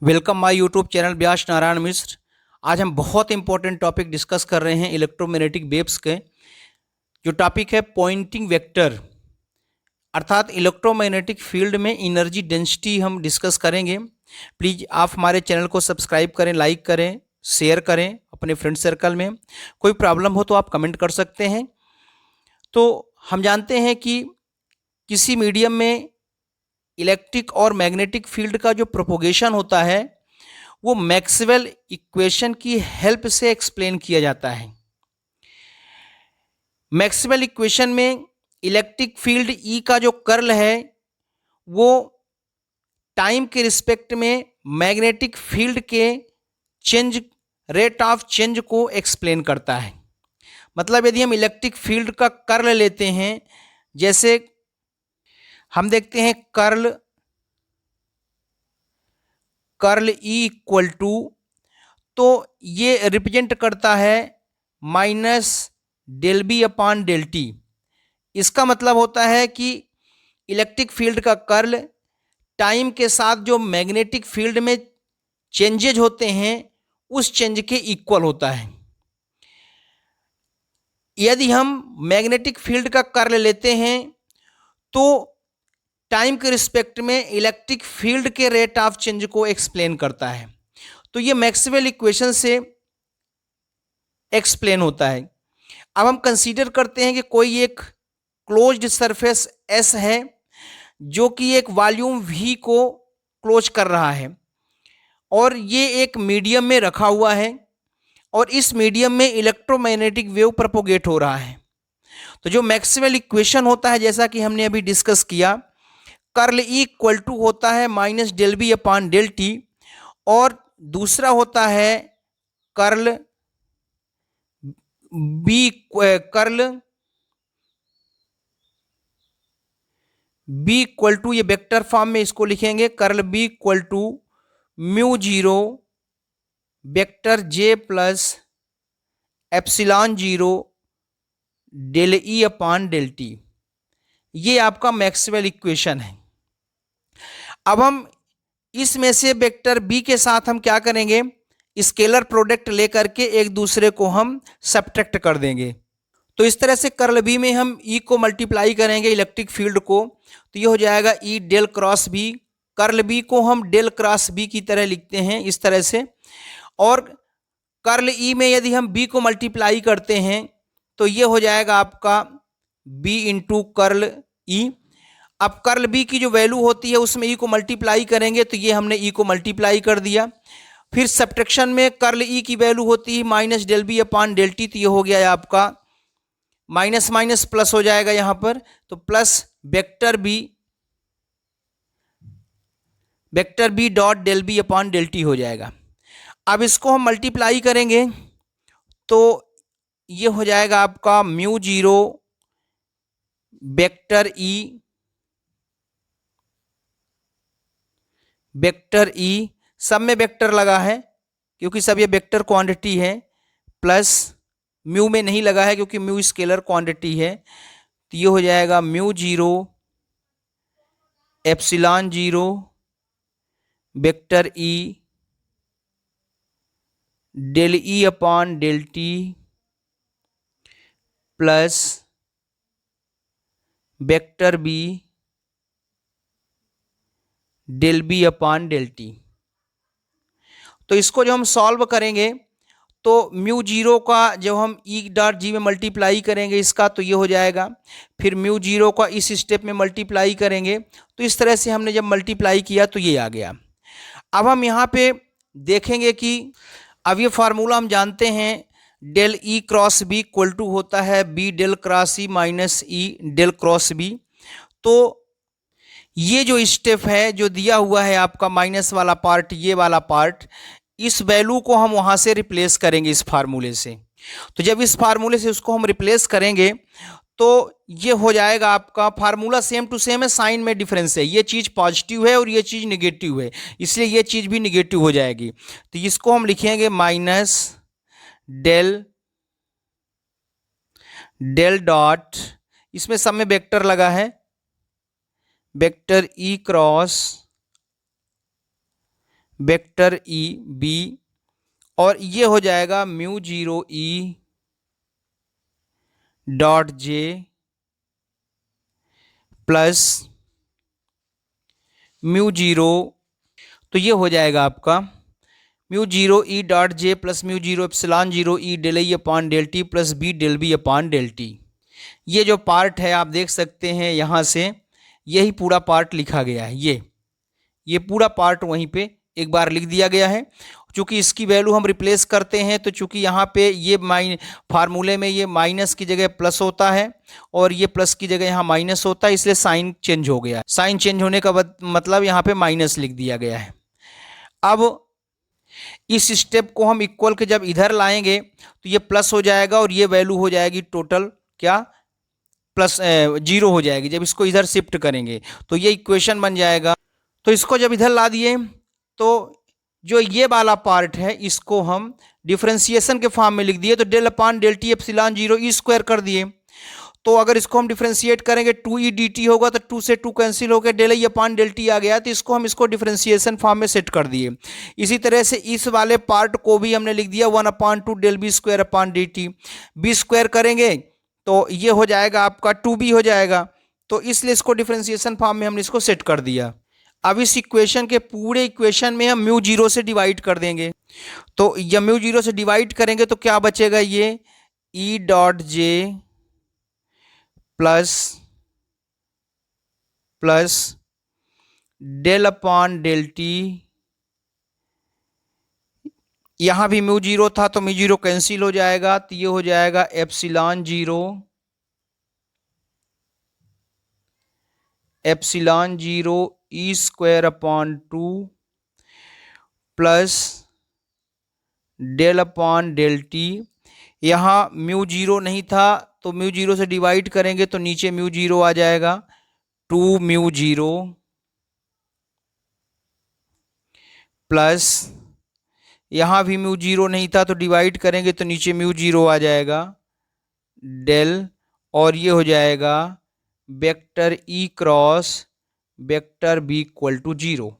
Welcome my YouTube channel व्यास नारायण मिश्र। आज हम बहुत इंपॉर्टेंट टॉपिक डिस्कस कर रहे हैं इलेक्ट्रोमैग्नेटिक वेव्स के। जो टॉपिक है पॉइंटिंग वेक्टर, अर्थात इलेक्ट्रोमैग्नेटिक फील्ड में एनर्जी डेंसिटी हम डिस्कस करेंगे। प्लीज़ आप हमारे चैनल को सब्सक्राइब करें, लाइक करें, शेयर करें अपने फ्रेंड सर्कल में। कोई प्रॉब्लम हो तो आप कमेंट कर सकते हैं। तो हम जानते हैं कि किसी मीडियम में इलेक्ट्रिक और मैग्नेटिक फील्ड का जो प्रोपोगेशन होता है वो मैक्सवेल इक्वेशन की हेल्प से एक्सप्लेन किया जाता है। मैक्सवेल इक्वेशन में इलेक्ट्रिक फील्ड ई का जो कर्ल है वो टाइम के रिस्पेक्ट में मैग्नेटिक फील्ड के चेंज, रेट ऑफ चेंज को एक्सप्लेन करता है। मतलब यदि हम इलेक्ट्रिक फील्ड का कर्ल लेते हैं, जैसे हम देखते हैं कर्ल ई इक्वल टू, तो ये रिप्रेजेंट करता है minus del B upon del T. इसका मतलब होता है कि इलेक्ट्रिक फील्ड का कर्ल टाइम के साथ जो मैग्नेटिक फील्ड में चेंजेज होते हैं उस चेंज के इक्वल होता है। यदि हम मैग्नेटिक फील्ड का कर्ल लेते हैं तो टाइम के रिस्पेक्ट में इलेक्ट्रिक फील्ड के रेट ऑफ चेंज को एक्सप्लेन करता है। तो ये मैक्सवेल इक्वेशन से एक्सप्लेन होता है। अब हम कंसीडर करते हैं कि कोई एक क्लोज्ड सरफेस एस है जो कि एक वॉल्यूम वी को क्लोज कर रहा है और ये एक मीडियम में रखा हुआ है और इस मीडियम में इलेक्ट्रोमैग्नेटिक वेव प्रोपोगेट हो रहा है। तो जो मैक्सवेल इक्वेशन होता है, जैसा कि हमने अभी डिस्कस किया, कर्ल ई इक्वल टू होता है minus del B upon del T, और दूसरा होता है कर्ल बी इक्वल टू, ये वेक्टर फॉर्म में इसको लिखेंगे, curl B equal to mu zero vector J plus epsilon zero del E upon del T. ये आपका मैक्सवेल इक्वेशन है। अब हम इसमें से वेक्टर बी के साथ हम क्या करेंगे, स्केलर प्रोडक्ट लेकर के एक दूसरे को हम सब्ट्रैक्ट कर देंगे। तो इस तरह से कर्ल बी में हम ई को मल्टीप्लाई करेंगे इलेक्ट्रिक फील्ड को, तो ये हो जाएगा E del cross B. Curl B को हम डेल क्रॉस बी की तरह लिखते हैं इस तरह से। और कर्ल ई में यदि हम बी को मल्टीप्लाई करते हैं तो ये हो जाएगा आपका बी इंटू कर्ल ई। अब कर्ल बी की जो वैल्यू होती है उसमें ई को मल्टीप्लाई करेंगे तो ये हमने ई को मल्टीप्लाई कर दिया। फिर सब्ट्रैक्शन में कर्ल ई की वैल्यू होती है minus del B upon del T, तो ये हो गया आपका माइनस माइनस प्लस हो जाएगा यहां पर, तो plus vector B dot del B upon del T हो जाएगा। अब इसको हम मल्टीप्लाई करेंगे तो ये हो जाएगा आपका म्यू जीरो वेक्टर ई, सब में वेक्टर लगा है क्योंकि सब ये वेक्टर क्वांटिटी है, प्लस म्यू में नहीं लगा है क्योंकि म्यू स्केलर क्वांटिटी है। तो ये हो जाएगा mu zero epsilon zero vector E del E upon del T plus vector B del B upon del T. तो इसको जब हम सॉल्व करेंगे तो म्यू जीरो का जब हम ई डॉट जी में मल्टीप्लाई करेंगे इसका, तो ये हो जाएगा, फिर म्यू जीरो का इस स्टेप में मल्टीप्लाई करेंगे, तो इस तरह से हमने जब मल्टीप्लाई किया तो ये आ गया। अब हम यहाँ पे देखेंगे कि अब ये फार्मूला हम जानते हैं, del E cross B equal to होता है B del cross E minus E del cross B. तो ये जो स्टेप है जो दिया हुआ है आपका माइनस वाला पार्ट, ये वाला पार्ट, इस वैल्यू को हम वहां से रिप्लेस करेंगे इस फार्मूले से। तो जब इस फार्मूले से उसको हम रिप्लेस करेंगे तो ये हो जाएगा आपका, फार्मूला सेम टू सेम है, साइन में डिफरेंस है, ये चीज़ पॉजिटिव है और ये चीज़ निगेटिव है, इसलिए ये चीज़ भी निगेटिव हो जाएगी। तो इसको हम लिखेंगे माइनस डेल डॉट, इसमें सब में वेक्टर लगा है, vector E cross vector E B, और ये हो जाएगा mu zero E dot J plus mu zero, तो ये हो जाएगा आपका mu zero E dot J plus mu zero epsilon zero E del E upon del T plus B del B upon del T. ये जो part है आप देख सकते हैं यहाँ से, यही पूरा पार्ट लिखा गया है। ये पूरा पार्ट वहीं पे एक बार लिख दिया गया है। चूंकि इसकी वैल्यू हम रिप्लेस करते हैं तो चूंकि यहाँ पे ये फार्मूले में ये माइनस की जगह प्लस होता है और ये प्लस की जगह यहाँ माइनस होता है, इसलिए साइन चेंज हो गया। साइन चेंज होने का मतलब यहाँ पे माइनस लिख दिया गया है। अब इस स्टेप को हम इक्वल के जब इधर लाएंगे तो ये प्लस हो जाएगा और ये वैल्यू हो जाएगी टोटल क्या, प्लस जीरो हो जाएगी। जब इसको इधर शिफ्ट करेंगे तो ये इक्वेशन बन जाएगा। तो इसको जब इधर ला दिए तो जो ये वाला पार्ट है इसको हम डिफरेंशिएशन के फॉर्म में लिख दिए, तो del upon del T epsilon zero E square कर दिए। तो अगर इसको हम डिफरेंशिएट करेंगे 2e dt होगा, तो 2 से 2 कैंसिल हो गया, del E upon del T आ गया, तो इसको हम इसको डिफरेंशिएशन फॉर्म में सेट कर दिए। इसी तरह से इस वाले पार्ट को भी हमने लिख दिया 1/2 del B square upon D T. B square करेंगे तो ये हो जाएगा आपका 2b हो जाएगा, तो इसलिए इसको डिफरेंशिएशन फॉर्म में हमने इसको सेट कर दिया। अब इस इक्वेशन के पूरे इक्वेशन में हम म्यू जीरो से डिवाइड कर देंगे, तो ये म्यू जीरो से डिवाइड करेंगे तो क्या बचेगा, ये E dot J plus del upon del T, यहां भी म्यू जीरो था तो म्यू जीरो कैंसिल हो जाएगा, तो ये हो जाएगा epsilon zero E square upon 2 plus del upon del T. यहाँ म्यू जीरो नहीं था तो म्यू जीरो से डिवाइड करेंगे तो नीचे म्यू जीरो आ जाएगा, 2 म्यू जीरो प्लस यहाँ भी म्यू जीरो नहीं था तो डिवाइड करेंगे तो नीचे म्यू जीरो आ जाएगा डेल, और ये हो जाएगा vector E cross vector B equal to zero.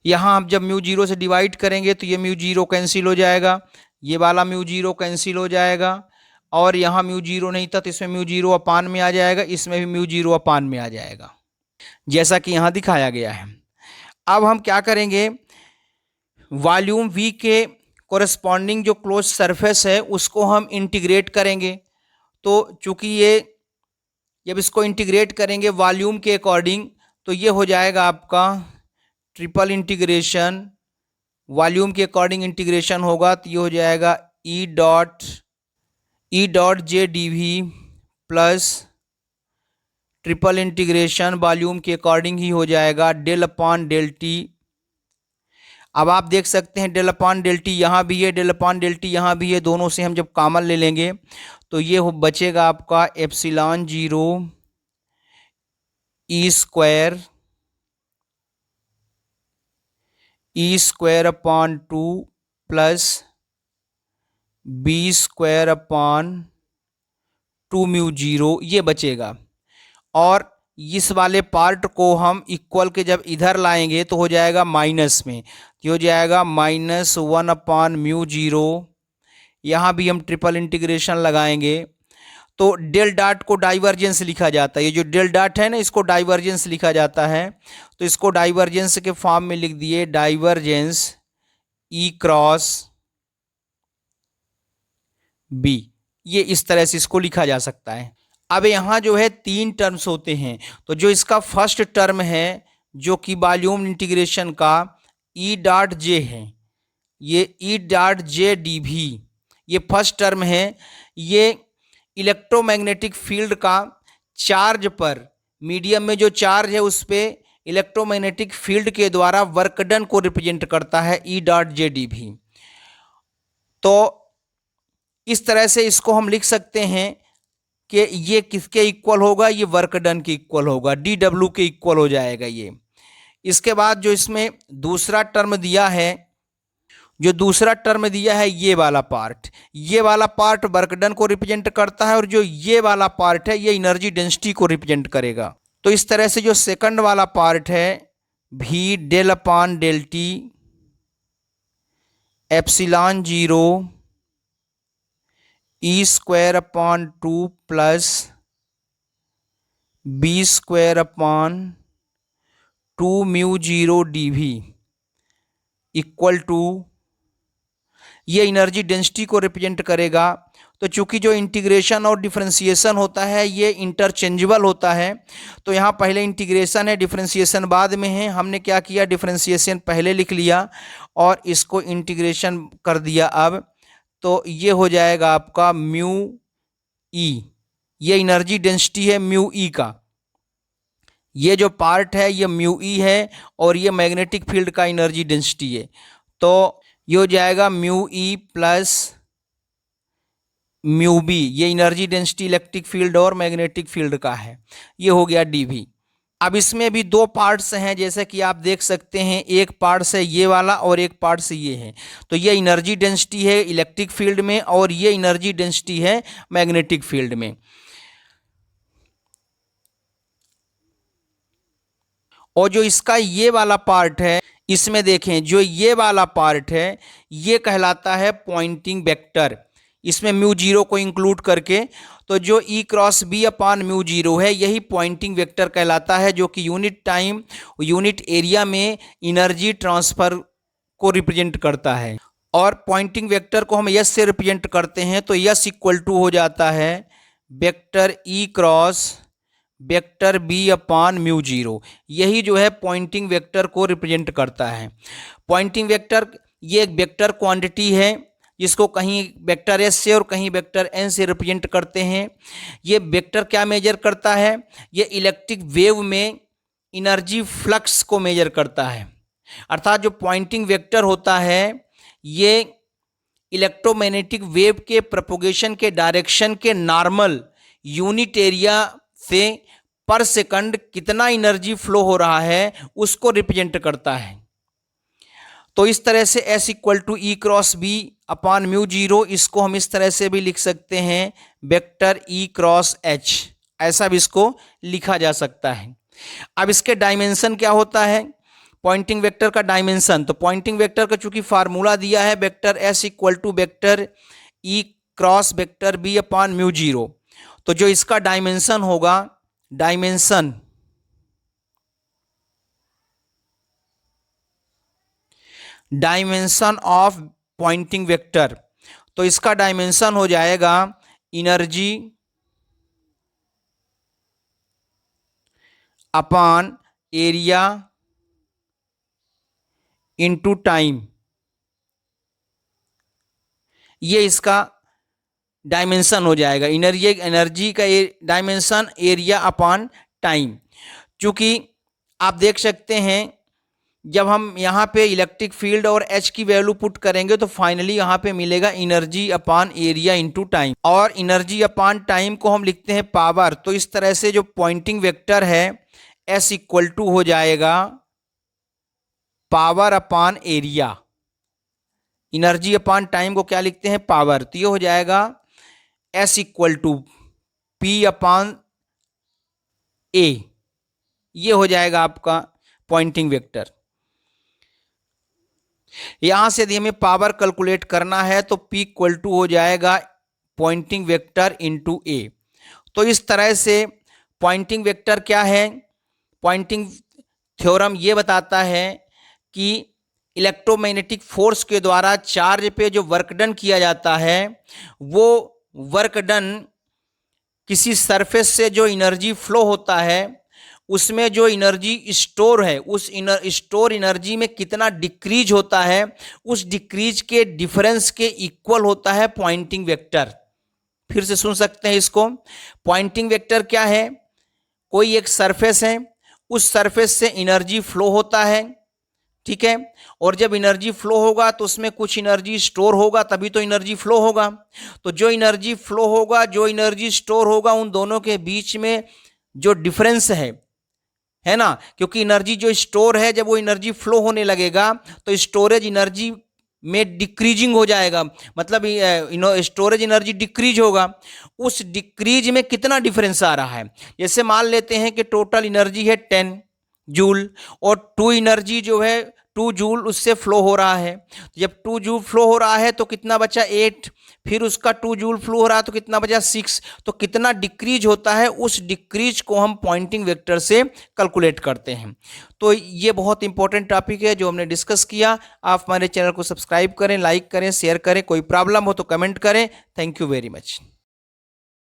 यहाँ आप जब म्यू जीरो से डिवाइड करेंगे तो ये म्यू जीरो कैंसिल हो जाएगा, ये वाला म्यू जीरो कैंसिल हो जाएगा, और यहाँ म्यू जीरो नहीं था तो इसमें म्यू जीरो अपान में आ जाएगा, इसमें भी म्यू जीरो अपान में आ जाएगा, जैसा कि यहाँ दिखाया गया है। अब हम क्या करेंगे, वॉल्यूम V के कोरेस्पॉन्डिंग जो क्लोज सरफेस है उसको हम इंटीग्रेट करेंगे। तो चूंकि ये जब इसको इंटीग्रेट करेंगे वॉल्यूम के अकॉर्डिंग तो ये हो जाएगा आपका ट्रिपल इंटीग्रेशन, वॉल्यूम के अकॉर्डिंग इंटीग्रेशन होगा तो ये हो जाएगा E dot J D V plus triple integration volume के अकॉर्डिंग ही हो जाएगा डेल अपॉन डेल टी। अब आप देख सकते हैं डेल अपॉन डेल टी यहाँ भी है, डेल अपॉन डेल टी यहाँ भी है, दोनों से हम जब कॉमन ले लेंगे तो ये बचेगा आपका epsilon zero E square upon 2 plus B square upon 2 mu zero, ये बचेगा। और इस वाले पार्ट को हम इक्वल के जब इधर लाएंगे तो हो जाएगा माइनस में, तो हो जाएगा -1 अपॉन म्यू जीरो। यहाँ भी हम ट्रिपल इंटीग्रेशन लगाएंगे तो डेल डॉट को डाइवर्जेंस लिखा जाता है, ये जो डेल डॉट है ना इसको डाइवर्जेंस लिखा जाता है, तो इसको डाइवर्जेंस के फॉर्म में लिख दिए डाइवर्जेंस ई क्रॉस बी, ये इस तरह से इसको लिखा जा सकता है। अब यहाँ जो है 3 टर्म्स होते हैं, तो जो इसका फर्स्ट टर्म है जो कि वॉल्यूम इंटीग्रेशन का ई डॉट जे है, ये ई डॉट जे डी भी, ये फर्स्ट टर्म है। ये इलेक्ट्रोमैग्नेटिक फील्ड का चार्ज पर, मीडियम में जो चार्ज है उस पर इलेक्ट्रोमैग्नेटिक फील्ड के द्वारा वर्क डन को रिप्रेजेंट करता है ई डॉट जे डी भी। तो इस तरह से इसको हम लिख सकते हैं कि ये किसके इक्वल होगा, ये वर्क डन के इक्वल होगा, डी डब्ल्यू के इक्वल हो जाएगा ये। इसके बाद जो इसमें दूसरा टर्म दिया है, जो दूसरा टर्म दिया है ये वाला पार्ट वर्क डन को रिप्रेजेंट करता है, और जो ये वाला पार्ट है ये एनर्जी डेंसिटी को रिप्रेजेंट करेगा। तो इस तरह से जो सेकंड वाला पार्ट है भी del upon del T epsilon zero E square upon 2 plus B square upon 2 mu zero D V equal to, ये एनर्जी डेंसिटी को रिप्रेजेंट करेगा। तो चूंकि जो इंटीग्रेशन और डिफरेंशिएशन होता है ये इंटरचेंजेबल होता है, तो यहाँ पहले इंटीग्रेशन है, डिफरेंशिएशन बाद में है। हमने क्या किया, डिफरेंशिएशन पहले लिख लिया और इसको इंटीग्रेशन कर दिया। अब तो ये हो जाएगा आपका म्यू ई, ये एनर्जी डेंसिटी है म्यू ई का, ये जो पार्ट है ये म्यू ई है और ये मैग्नेटिक फील्ड का एनर्जी डेंसिटी है। तो ये हो जाएगा mu E plus mu B, ये एनर्जी डेंसिटी इलेक्ट्रिक फील्ड और मैग्नेटिक फील्ड का है। ये हो गया डी वी। अब इसमें भी दो पार्ट्स हैं, जैसे कि आप देख सकते हैं, एक पार्ट से ये वाला और एक पार्ट से ये है। तो ये एनर्जी डेंसिटी है इलेक्ट्रिक फील्ड में और ये एनर्जी डेंसिटी है मैग्नेटिक फील्ड में। और जो इसका ये वाला पार्ट है, इसमें देखें जो ये वाला पार्ट है ये कहलाता है पॉइंटिंग वेक्टर, इसमें म्यू जीरो को इंक्लूड करके। तो जो ई cross B upon mu zero है यही पॉइंटिंग वेक्टर कहलाता है, जो कि यूनिट टाइम यूनिट एरिया में एनर्जी ट्रांसफर को रिप्रेजेंट करता है। और पॉइंटिंग वेक्टर को हम यस से रिप्रेजेंट करते हैं, तो यस इक्वल टू हो जाता है vector E cross vector B upon mu zero. यही जो है पॉइंटिंग वेक्टर को रिप्रेजेंट करता है। पॉइंटिंग वेक्टर ये एक वेक्टर क्वांटिटी है जिसको कहीं वेक्टर एस से और कहीं वेक्टर एन से रिप्रेजेंट करते हैं। ये वेक्टर क्या मेजर करता है, ये इलेक्ट्रिक वेव में एनर्जी फ्लक्स को मेजर करता है। अर्थात जो पॉइंटिंग वेक्टर होता है ये इलेक्ट्रोमैग्नेटिक वेव के प्रोपोगेशन के डायरेक्शन के नॉर्मल यूनिट एरिया से पर सेकंड कितना एनर्जी फ्लो हो रहा है उसको रिप्रेजेंट करता है। तो इस तरह से S equal to E cross B upon mu zero, इसको हम इस तरह से भी लिख सकते हैं वेक्टर ई क्रॉस एच, ऐसा भी इसको लिखा जा सकता है। अब इसके डायमेंशन क्या होता है, पॉइंटिंग वेक्टर का डायमेंशन, तो पॉइंटिंग वेक्टर का चूंकि फार्मूला दिया है vector S equal to vector E cross vector B upon mu zero, तो जो इसका डायमेंशन होगा, डायमेंशन ऑफ पॉइंटिंग वेक्टर, तो इसका डायमेंशन हो जाएगा एनर्जी अपान एरिया इनटू टाइम, ये इसका डायमेंशन हो जाएगा। एनर्जी का डायमेंशन एरिया अपान टाइम। चूंकि आप देख सकते हैं जब हम यहाँ पे इलेक्ट्रिक फील्ड और एच की वैल्यू पुट करेंगे तो फाइनली यहाँ पे मिलेगा एनर्जी अपान एरिया इनटू टाइम, और एनर्जी अपान टाइम को हम लिखते हैं पावर। तो इस तरह से जो पॉइंटिंग वेक्टर है एस इक्वल टू हो जाएगा power upon area, energy upon time को क्या लिखते हैं पावर, तो ये हो जाएगा S equal to P upon A, ये हो जाएगा आपका पॉइंटिंग वेक्टर। यहां से यदि हमें पावर कैलकुलेट करना है तो P इक्वल टू हो जाएगा पॉइंटिंग वेक्टर इनटू A। तो इस तरह से पॉइंटिंग वेक्टर क्या है, पॉइंटिंग थ्योरम ये बताता है कि इलेक्ट्रोमैग्नेटिक फोर्स के द्वारा चार्ज पे जो वर्क डन किया जाता है वो वर्क डन किसी सरफेस से जो एनर्जी फ्लो होता है उसमें जो एनर्जी स्टोर है उस स्टोर एनर्जी में कितना डिक्रीज होता है, उस डिक्रीज के डिफरेंस के इक्वल होता है पॉइंटिंग वेक्टर। फिर से सुन सकते हैं इसको, पॉइंटिंग वेक्टर क्या है, कोई एक सरफेस है, उस सरफेस से एनर्जी फ्लो होता है, ठीक है, और जब एनर्जी फ्लो होगा तो उसमें कुछ एनर्जी स्टोर होगा, तभी तो एनर्जी फ्लो होगा। तो जो एनर्जी फ्लो होगा, जो एनर्जी स्टोर होगा, उन दोनों के बीच में जो डिफरेंस है ना, क्योंकि एनर्जी जो स्टोर है जब वो एनर्जी फ्लो होने लगेगा तो स्टोरेज एनर्जी में डिक्रीजिंग हो जाएगा, मतलब स्टोरेज एनर्जी डिक्रीज होगा। उस डिक्रीज में कितना डिफरेंस आ रहा है, जैसे मान लेते हैं कि टोटल एनर्जी है 10, जूल, और 2 एनर्जी जो है 2 जूल उससे फ्लो हो रहा है। जब 2 जूल फ्लो हो रहा है तो कितना बचा 8, फिर उसका 2 जूल फ्लो हो रहा है तो कितना बचा 6। तो कितना डिक्रीज होता है उस डिक्रीज को हम पॉइंटिंग वेक्टर से कैलकुलेट करते हैं। तो ये बहुत इंपॉर्टेंट टॉपिक है जो हमने डिस्कस किया। आप हमारे चैनल को सब्सक्राइब करें, लाइक करें, शेयर करें। कोई प्रॉब्लम हो तो कमेंट करें। Thank you very much.